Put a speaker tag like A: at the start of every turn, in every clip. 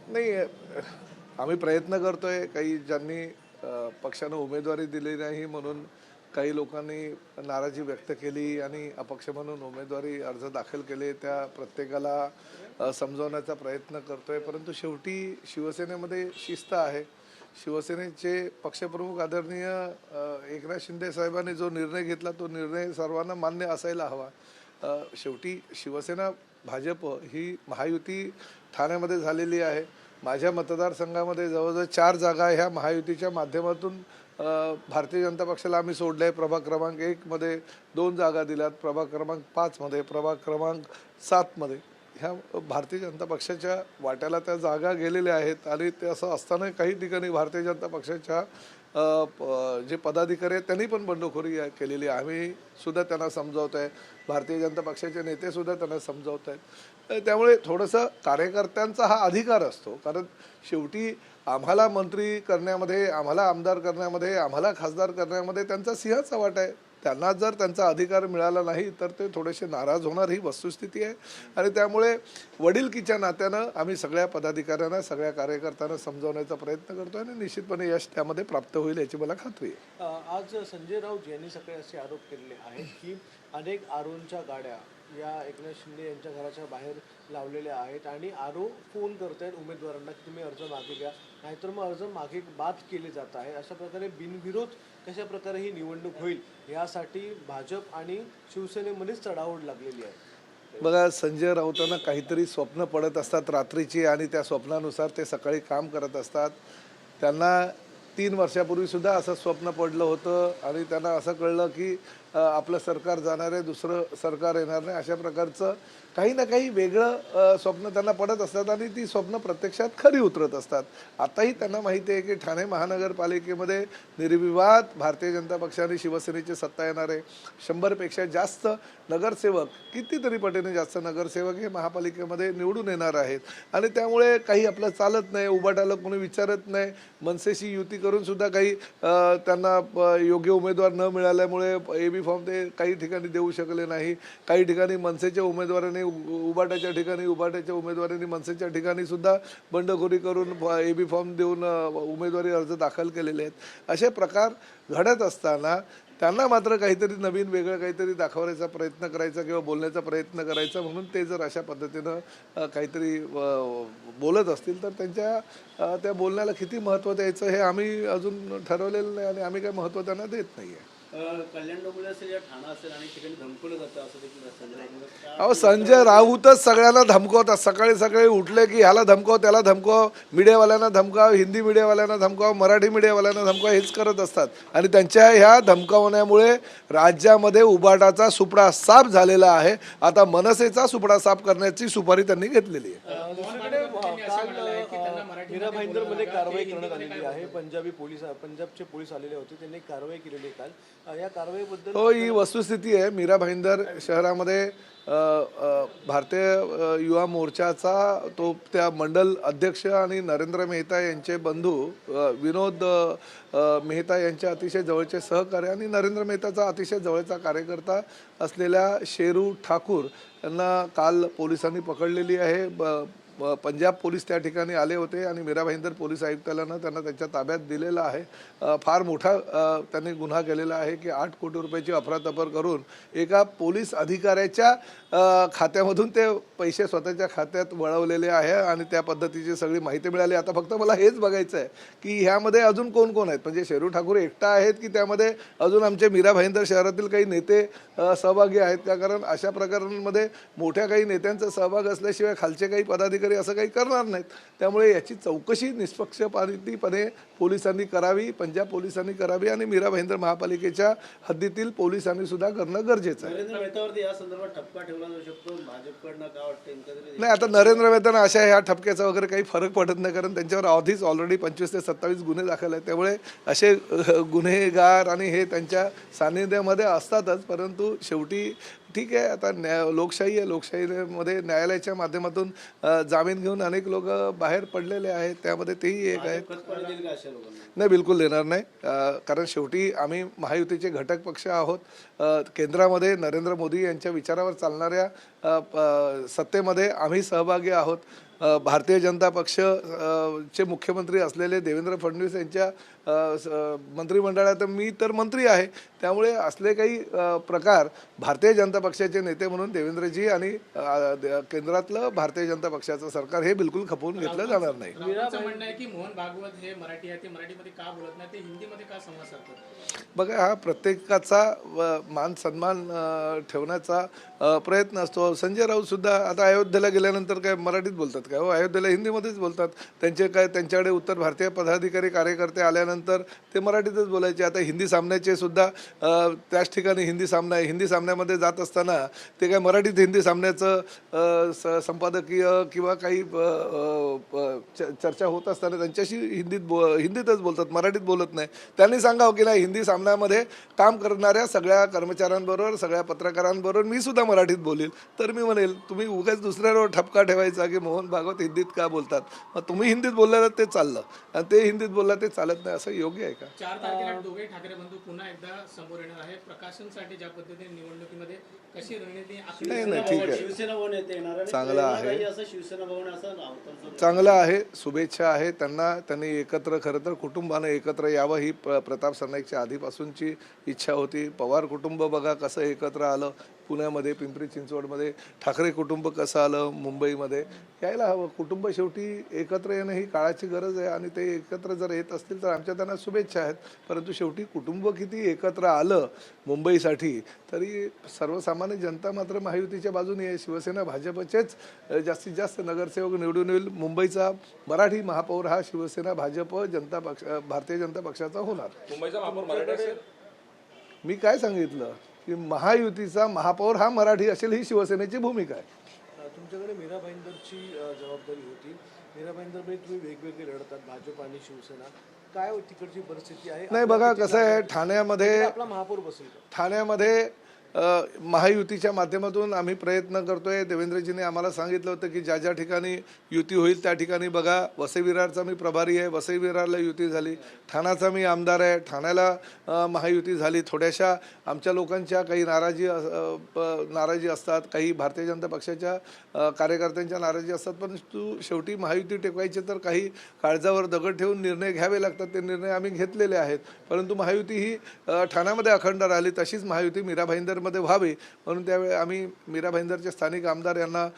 A: नाही, आम्ही प्रयत्न करतोय. काही ज्यांनी पक्षानं उमेदवारी दिली नाही म्हणून काही लोकांनी नाराजी व्यक्त केली आणि अपक्ष म्हणून उमेदवारी अर्ज दाखल केले, त्या प्रत्येकाला समजवण्याचा प्रयत्न करतोय. परंतु शेवटी शिवसेनेमध्ये शिस्त आहे. शिवसेनेचे पक्षप्रमुख आदरणीय एकनाथ शिंदे साहेबांनी जो निर्णय घेतला तो निर्णय सर्वांना मान्य असायला हवा. शेवटी शिवसेना भाजप ही महायुती ठाण्यामध्ये झालेली आहे. माझ्या मतदारसंघामध्ये जवळजवळ 4 जागा ह्या महायुतीच्या माध्यमातून भारतीय जनता पक्षाला आम्ही सोडले आहे. प्रभाग क्रमांक 1 मध्ये 2 जागा दिल्यात, प्रभाग क्रमांक 5 मध्ये, प्रभाग क्रमांक 7 मध्ये ह्या भारतीय जनता पक्षाच्या वाट्याला त्या जागा गेलेल्या आहेत. आणि ते असं असताना काही ठिकाणी भारतीय जनता पक्षाच्या जे पदाधिकारी आहेत त्यांनी पण बंडखोरी केलेली आहे. आम्ही सुद्धा त्यांना समजावत आहे, भारतीय जनता पक्षाचे नेते सुद्धा त्यांना समजावत आहेत. त्यामुळे थोडंसं कार्यकर्त्यांचा हा अधिकार असतो, कारण शेवटी आम्हाला मंत्री करण्यामध्ये, आम्हाला आमदार करण्यामध्ये, आम्हाला खासदार करण्यामध्ये त्यांचा सिंहाचा वाटा आहे. त्यांना जर त्यांचा अधिकार मिळाला नाही तर ते थोडेसे नाराज होणार, ही वस्तुस्थिती आहे. आणि त्यामुळे वडीलकीच्या नात्यानं आम्ही सगळ्या पदाधिकाऱ्यांना, सगळ्या कार्यकर्त्यांना समजावण्याचा प्रयत्न करतो आणि निश्चितपणे यश त्यामध्ये प्राप्त होईल याची मला खात्री आहे.
B: आज संजय राऊत यांनी सगळे असे आरोप केलेले आहेत की अनेक आरोंच्या गाड्या या एकनाथ शिंदे यांच्या घराच्या बाहेर लावलेल्या आहेत आणि आरो फोन करतायत उमेदवारांना की तुम्ही अर्ज मागे घ्या, नाहीतर मग अर्ज मागे बाद केले जात आहे. अशा प्रकारे बिनविरोध कशा प्रकारे ही निवडणूक होईल यासाठी भाजप आणि शिवसेनेमध्येच चढाओढ लागलेली आहे.
A: बघा, संजय राऊतांना काहीतरी स्वप्न पडत असतात रात्रीची आणि त्या स्वप्नानुसार ते सकाळी काम करत असतात. त्यांना 3 वर्षापूर्वीसुद्धा असं स्वप्न पडलं होतं आणि त्यांना असं कळलं की आपलं सरकार जाणार आहे, दुसरं सरकार येणार नाही. अशा प्रकारचं काही ना काही वेगळं स्वप्न त्यांना पडत असतात आणि ती स्वप्न प्रत्यक्षात खरी उतरत असतात. आताही त्यांना माहिती आहे की ठाणे महानगरपालिकेमध्ये निर्विवाद भारतीय जनता पक्ष आणि शिवसेनेची सत्ता येणार आहे. 100पेक्षा जास्त नगरसेवक, कितीतरी पटीने जास्त नगरसेवक हे महापालिकेमध्ये निवडून येणार आहेत. आणि त्यामुळे काही आपलं चालत नाही, उभाटाला कोणी विचारत नाही. मनसेशी युती करून सुद्धा काही त्यांना योग्य उमेदवार न मिळाल्यामुळे AB फॉर्म ते काही ठिकाणी देऊ शकले नाही. काही ठिकाणी मनसेच्या उमेदवारांनी उभाटाच्या ठिकाणी, उभाटाच्या उमेदवारांनी मनसेच्या ठिकाणी सुद्धा बंडखोरी करून AB फॉर्म देऊन उमेदवारी अर्ज दाखल केलेले आहेत. असे प्रकार घडत असताना त्यांना मात्र काहीतरी नवीन वेगळं काहीतरी दाखवण्याचा प्रयत्न करायचा किंवा बोलण्याचा प्रयत्न करायचा, म्हणून ते जर अशा पद्धतीनं काहीतरी बोलत असतील तर त्यांच्या त्या बोलण्याला किती महत्त्व द्यायचं हे आम्ही अजून ठरवलेलं नाही आणि आम्ही काही महत्त्व त्यांना देत नाही आहे.
C: कल्याण डोंबिवली असेल या ठाणा असेल आणि ठिकाणी धमकवलं जातं असं देखील संजय
A: अहो, संजय राऊतच सगळ्यांना धमकवतात. सकाळी सकाळी उठले की ह्याला धमकव, त्याला धमकव, मीडियावाल्यांना धमकाव, हिंदी मीडियावाल्यांना धमकाव, मराठी मीडियावाल्यांना धमकाव, हेच करत असतात. आणि त्यांच्या ह्या धमकावण्यामुळे राज्यामध्ये उबाटाचा सुपडा साफ झालेला आहे. आता मनसेचा सुपडा साफ करण्याची सुपारी त्यांनी घेतलेली आहे.
B: दुसरीकडे काल मीरा भाईंदरमध्ये कारवाई करण्यात आलेली आहे. पंजाबचे पोलीस आलेले होते, त्यांनी कारवाई केलेली काल. या कारवाईबद्दल
A: हो, ही वस्तुस्थिती आहे. मीरा भाईंदर शहरामध्ये भारतीय युवा मोर्चाचा तो त्या मंडल अध्यक्ष आणि नरेंद्र मेहता यांचे बंधू विनोद मेहता यांच्या अतिशय जवळचे सहकारी आणि नरेंद्र मेहताचा अतिशय जवळचा कार्यकर्ता असलेल्या शेरू ठाकूर यांना काल पोलिसांनी पकडलेली आहे. पंजाब पोलीस त्या ठिकाणी आले होते आणि मीरा भाईंदर पोलीस आयुक्तालयानं त्यांना त्यांच्या ताब्यात दिलेलं आहे. फार मोठा त्यांनी गुन्हा केलेला आहे की 8 कोटी रुपयाची अफरातफर करून एका पोलीस अधिकाऱ्याच्या खात्यामधून ते पैसे स्वतःच्या खात्यात वळवलेले आहे आणि त्या पद्धतीची सगळी माहिती मिळाली. आता फक्त मला हेच बघायचं आहे की ह्यामध्ये अजून कोण कोण आहेत. म्हणजे शेरू ठाकूर एकटा आहेत की त्यामध्ये अजून आमचे मीरा भाईंदर शहरातील काही नेते सहभागी आहेत का? कारण अशा प्रकरणांमध्ये मोठ्या काही नेत्यांचा सहभाग असल्याशिवाय खालचे काही पदाधिकारी असं काही करणार नाहीत. त्यामुळे याची चौकशी निष्पक्षपातीपणे पोलिसांनी करावी, पंजाब पोलिसांनी करावी आणि मीरा भाईंदर महापालिकेच्या हद्दीतील पोलिसांनी सुद्धा करणं गरजेचं आहे.
C: नरेंद्र मेहतावरती या संदर्भात ठपका ठेवला जाऊ शकतो, भाजपकडनं काय वाटतं?
A: नाही, आता नरेंद्र मेहतांना अशा ह्या ठपक्याचा वगैरे काही फरक पडत नाही, कारण त्यांच्यावर आधीच ऑलरेडी 25 ते 27 गुन्हे दाखल आहेत. त्यामुळे असे गुन्हेगार आणि हे त्यांच्या सान्निध्यामध्ये असतातच. परंतु शेवटी ठीक आहे, आता लोकशाही आहे. लोकशाहीमध्ये न्यायालयाच्या माध्यमातून जामीन घेऊन अनेक लोक बाहेर पडलेले आहेत, त्यामध्ये तेही एक आहेत. नाही, बिलकुल देणार नाही. कारण शेवटी आम्ही महायुतीचे घटक पक्ष आहोत. केंद्रामध्ये नरेंद्र मोदी यांच्या विचारावर चालणाऱ्या सत्तेमध्ये आम्ही सहभागी आहोत. भारतीय जनता पक्ष चे मुख्यमंत्री असलेले देवेंद्र फडणवीस यांच्या मंत्रिमंडळात मी तर मंत्री आहे, त्यामुळे असले काही प्रकार भारतीय जनता पक्षाचे नेते म्हणून देवेंद्रजी आणि केंद्रातलं भारतीय जनता पक्षाचं सरकार हे बिलकुल खपवून घेतलं जाणार नाही.
D: राहुलचं म्हणणं आहे की मोहन भागवत हे मराठी आहे, ते मराठीमध्ये का बोलत नाही, ते हिंदीमध्ये का संवाद साधतात?
A: बघा, हा प्रत्येकाचा मान सन्मान ठेवण्याचा प्रयत्न असतो. संजय राऊत सुद्धा आता अयोध्येला गेल्यानंतर काय मराठीत बोलतात काय? हो, अयोध्येला हिंदीमध्येच बोलतात. त्यांच्याकडे उत्तर भारतीय पदाधिकारी कार्यकर्ते आल्यानंतर ते मराठीतच बोलायचे. आता हिंदी सामन्याचे सुद्धा त्याच ठिकाणी हिंदी सामन्यामध्ये जात असताना ते काय मराठीत हिंदी सामन्याचं संपादकीय किंवा काही चर्चा होत असताना त्यांच्याशी हिंदीतच बोलतात, मराठीत बोलत नाही. त्यांनी सांगावं की नाही, हिंदी सामन्यामध्ये काम करणाऱ्या सगळ्या कर्मचाऱ्यांबरोबर, सगळ्या पत्रकारांबरोबर मी सुद्धा मराठीत बोलेल. तर मी म्हणेल, तुम्ही उगाच दुसऱ्यावर ठपका ठेवायचा की मोहन भागवत हिंदीत का बोलतात. मग तुम्ही हिंदीत बोलला ते चाललं आणि ते हिंदीत बोलला ते चालत नाही, असं योग्य आहे का?
D: 4 तारखेला दोघे ठाकरे बंधू पुन्हा एकदा समोर येणार आहे. प्रकाशनसाठी ज्या पद्धतीने निवडणुकीमध्ये कशी रणनीती आखली
A: नाही, ठीक आहे,
C: शिवसेना भवन येते येणार आणि
A: चांगलं आहे.
C: काही असं शिवसेना भवन असं नाव
A: चांगलं आहे, शुभेच्छा आहे त्यांनी एकत्र, खरं तर कुटुंबानं एकत्र यावं ही प्रताप सरनाईकच्या आधीपासूनची इच्छा होती. पवार कुटुंब बघा कसं एकत्र आलं पुण्यामध्ये, पिंपरी चिंचवडमध्ये. ठाकरे कुटुंब कसं आलं मुंबईमध्ये. यायला हवं. कुटुंब शेवटी एकत्र येणं ही काळाची गरज आहे आणि ते एकत्र जर येत असतील तर आमच्या त्यांना शुभेच्छा आहेत. परंतु शेवटी कुटुंब किती एकत्र आलं मुंबईसाठी तरी सर्वसामान्य जनता मात्र महायुतीच्या बाजूने आहे. शिवसेना भाजपचेच जास्तीत जास्त नगरसेवक निवडून येईल. मुंबईचा मराठी महापौर हा शिवसेना भाजप भारतीय जनता पक्षाचा होणार.
E: मुंबईचा महापौर मराठी असेल?
A: मी काय सांगितलं की महायुतीचा महापौर हा मराठी असेल ही शिवसेनेची भूमिका आहे.
B: तुमच्याकडे मीरा भाईंदरची जबाबदारी होती. मीरा भाईंदरमध्ये तुम्ही वेगवेगळे लढतात, भाजप आणि शिवसेना. काय तिकडची परिस्थिती आहे?
A: नाही, बघा कसं आहे, ठाण्यामध्ये
B: आपला महापौर बसेल का?
A: ठाण्यामध्ये महायुतीच्या माध्यमातून आम्ही प्रयत्न करतोय. देवेंद्रजीने आम्हाला सांगितलं होतं की ज्या ज्या ठिकाणी युती होईल त्या ठिकाणी बघा. वसई विरारचा मी प्रभारी आहे, वसई विरारला युती झाली. ठाण्याचा मी आमदार आहे, ठाण्याला महायुती झाली. थोड्याशा आमच्या लोकांच्या काही नाराजी असतात, काही भारतीय जनता पक्षाच्या कार्यकर्त्यांच्या नाराजी असतात, पण शेवटी महायुती टेकवायची तर काही काळजावर दगड ठेवून निर्णय घ्यावे लागतात. ते निर्णय आम्ही घेतलेले आहेत. परंतु महायुती ही ठाण्यामध्ये अखंड राहिली, तशीच महायुती मीरा भाईंदरमध्ये व्हावी म्हणून त्यावेळी आम्ही मीरा भाईंदरचे स्थानिक आमदार यांना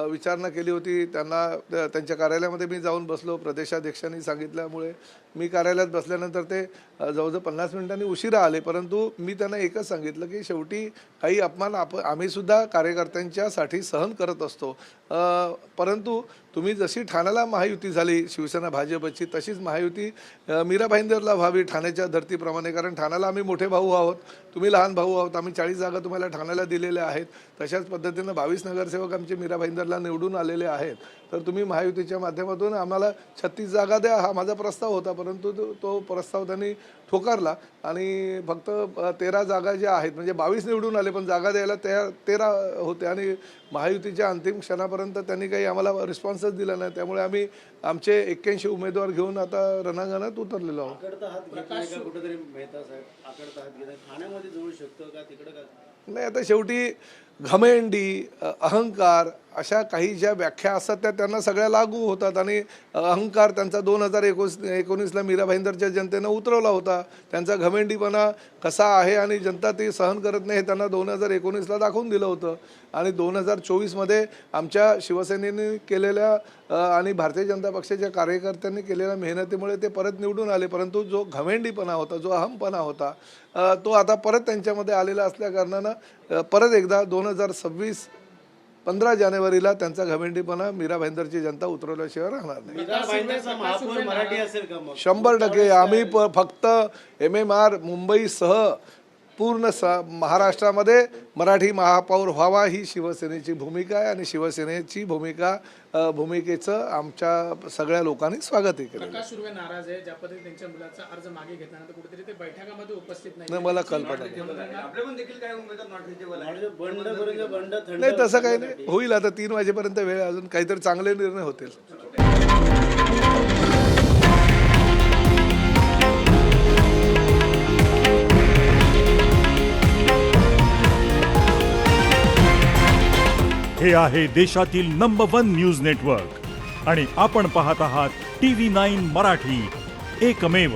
A: विचारणा केली होती. त्यांच्या कार्यालयामध्ये मी जाऊन बसलो. प्रदेशाध्यक्षांनी सांगितल्यामुळे मी कार्यालयात बसल्यानंतर ते जवळजवळ 50 मिनिटांनी उशिरा आले. परंतु मी त्यांना एकच सांगितलं की शेवटी काही अपमान आम्ही सुद्धा कार्यकर्त्यांच्यासाठी सहन करत असतो. परंतु तुम्ही जशी ठाण्याला महायुती झाली शिवसेना भाजपची, तशीच महायुती मीरा भाईंदरला व्हावी ठाण्याच्या धर्तीप्रमाणे. कारण ठाण्याला आम्ही मोठे भाऊ आहोत, तुम्ही लहान भाऊ आहोत. आम्ही 40 जागा तुम्हाला ठाण्याला दिलेल्या आहेत. तशाच पद्धतीनं 22 नगरसेवक आमचे मीरा भाईंदरला निवडून आलेले आहेत. तर तुम्ही महायुतीच्या माध्यमातून आम्हाला 36 जागा द्या हा माझा प्रस्ताव होता. परंतु तो प्रस्ताव त्यांनी ठोकारला आणि फक्त 13 जागा ज्या आहेत, म्हणजे 22 निवडून आले पण जागा द्यायला 13 होते आणि महायुतीच्या अंतिम क्षणापर्यंत त्यांनी काही आम्हाला रिस्पॉन्सच दिला नाही. त्यामुळे आम्ही आमचे 81 उमेदवार घेऊन आता रणांगणात उतरलेलो आहोत.
C: आकडता हात घेतलाय का कुठेतरी मेहता साहेब? आकडता हात घेतलाय ठाण्यामध्ये जवळ शकतो का तिकडे का? नाही,
A: आता शेवटी घमेंडी, अहंकार अशा काही ज्या व्याख्या असतात त्या त्यांना सगळ्या लागू होतात आणि अहंकार त्यांचा 2019ला मीरा भाईंदरच्या जनतेनं उतरवला होता. त्यांचा घमेंडीपणा कसा आहे आणि जनता ते सहन करत नाही हे त्यांना 2019ला दाखवून दिलं होतं. आणि 2024मध्ये आमच्या शिवसेनेने केलेल्या आणि भारतीय जनता पक्षाच्या कार्यकर्त्यांनी केलेल्या मेहनतीमुळे ते परत निवडून आले. परंतु जो घमेंडीपणा होता, जो अहमपणा होता, तो आता परत त्यांच्यामध्ये आलेला असल्याकारणानं परत एकदा 2026 15 जानेवारीला त्यांचा घमेंडीपणा मीरा भाईंदरची जनता उतरवल्याशिवाय राहणार नाही.
C: मीरा भाईंदरचा महापौर मराठी असेल का? मग
A: 100% आम्ही फक्त MMR मुंबईसह पूर्ण महाराष्ट्रामध्ये मराठी महापौर व्हावा ही शिवसेनेची भूमिका आहे आणि शिवसेनेची भूमिकेचं आमच्या सगळ्या लोकांनी स्वागतही केलं.
D: प्रकाश सुर्वे नाराज आहे ज्या पद्धतीने त्यांच्या मुलाचा अर्ज मागे घेतल्यानंतर कुठेतरी ते बैठकामध्ये उपस्थित
A: नाही, मला कल्पना नाही.
C: बंड थंड
A: नाही, तसं काही नाही. होईल आता 3 वाजेपर्यंत वेळ, अजून काहीतरी चांगले निर्णय होतील.
F: हे आहे देशातील नंबर 1 न्यूज नेटवर्क
E: आणि आपण पाहत आहात TV9 मराठी, एकमेव